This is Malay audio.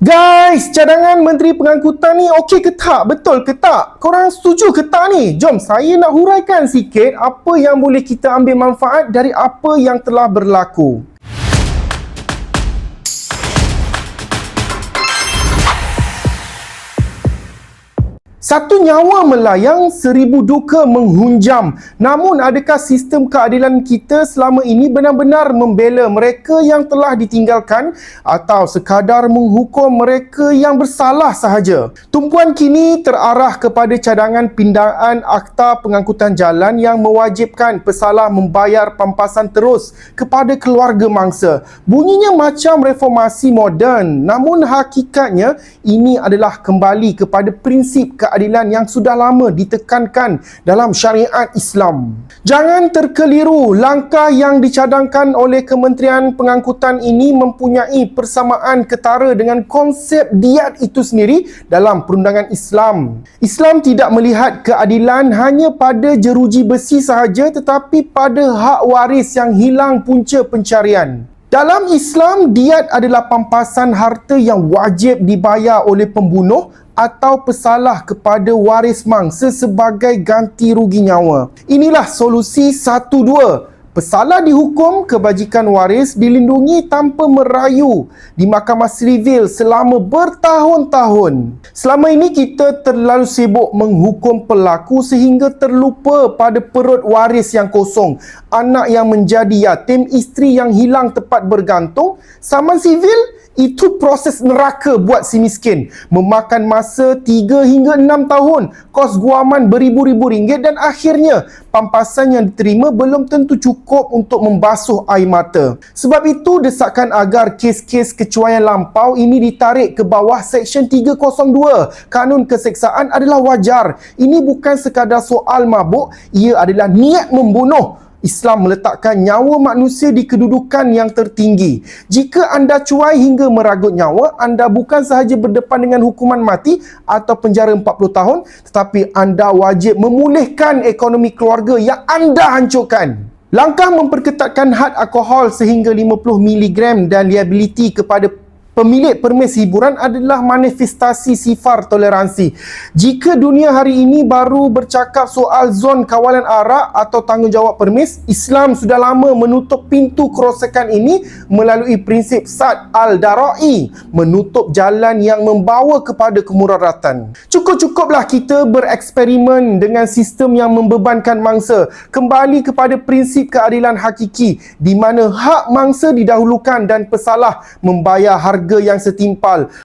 Guys, cadangan Menteri Pengangkutan ni okey ke tak? Betul ke tak? Korang setuju ke tak ni? Jom saya nak huraikan sikit apa yang boleh kita ambil manfaat dari apa yang telah berlaku. Satu nyawa melayang, 1000 duka menghunjam. Namun adakah sistem keadilan kita selama ini benar-benar membela mereka yang telah ditinggalkan atau sekadar menghukum mereka yang bersalah sahaja? Tumpuan kini terarah kepada cadangan pindaan Akta Pengangkutan Jalan yang mewajibkan pesalah membayar pampasan terus kepada keluarga mangsa. Bunyinya macam reformasi moden, namun hakikatnya ini adalah kembali kepada prinsip keadilan yang sudah lama ditekankan dalam syariat Islam. Jangan terkeliru, langkah yang dicadangkan oleh Kementerian Pengangkutan ini mempunyai persamaan ketara dengan konsep diat itu sendiri dalam perundangan Islam. Islam tidak melihat keadilan hanya pada jeruji besi sahaja, tetapi pada hak waris yang hilang punca pencarian. Dalam Islam, diat adalah pampasan harta yang wajib dibayar oleh pembunuh atau pesalah kepada waris mangsa sebagai ganti rugi nyawa. Inilah solusi 1-2. Pesalah dihukum, kebajikan waris dilindungi tanpa merayu di Mahkamah Sivil selama bertahun-tahun. Selama ini kita terlalu sibuk menghukum pelaku sehingga terlupa pada perut waris yang kosong, anak yang menjadi yatim, isteri yang hilang tempat bergantung. Saman sivil itu proses neraka buat si miskin. Memakan masa 3 hingga 6 tahun, kos guaman beribu-ribu ringgit dan akhirnya pampasan yang diterima belum tentu cukup untuk membasuh air mata. Sebab itu desakan agar kes-kes kecuaian lampau ini ditarik ke bawah Seksyen 302 Kanun Keseksaan adalah wajar. Ini bukan sekadar soal mabuk, ia adalah niat membunuh. Islam meletakkan nyawa manusia di kedudukan yang tertinggi. Jika anda cuai hingga meragut nyawa, anda bukan sahaja berdepan dengan hukuman mati atau penjara 40 tahun, tetapi anda wajib memulihkan ekonomi keluarga yang anda hancurkan. Langkah memperketatkan had alkohol sehingga 50 mg dan liability kepada pemilik permis hiburan adalah manifestasi sifar toleransi. Jika dunia hari ini baru bercakap soal zon kawalan arak atau tanggungjawab permis, Islam sudah lama menutup pintu kerosakan ini melalui prinsip Sad al-Darai, menutup jalan yang membawa kepada kemudaratan. Cukup-cukuplah kita bereksperimen dengan sistem yang membebankan mangsa. Kembali kepada prinsip keadilan hakiki di mana hak mangsa didahulukan dan pesalah membayar harga yang setimpal.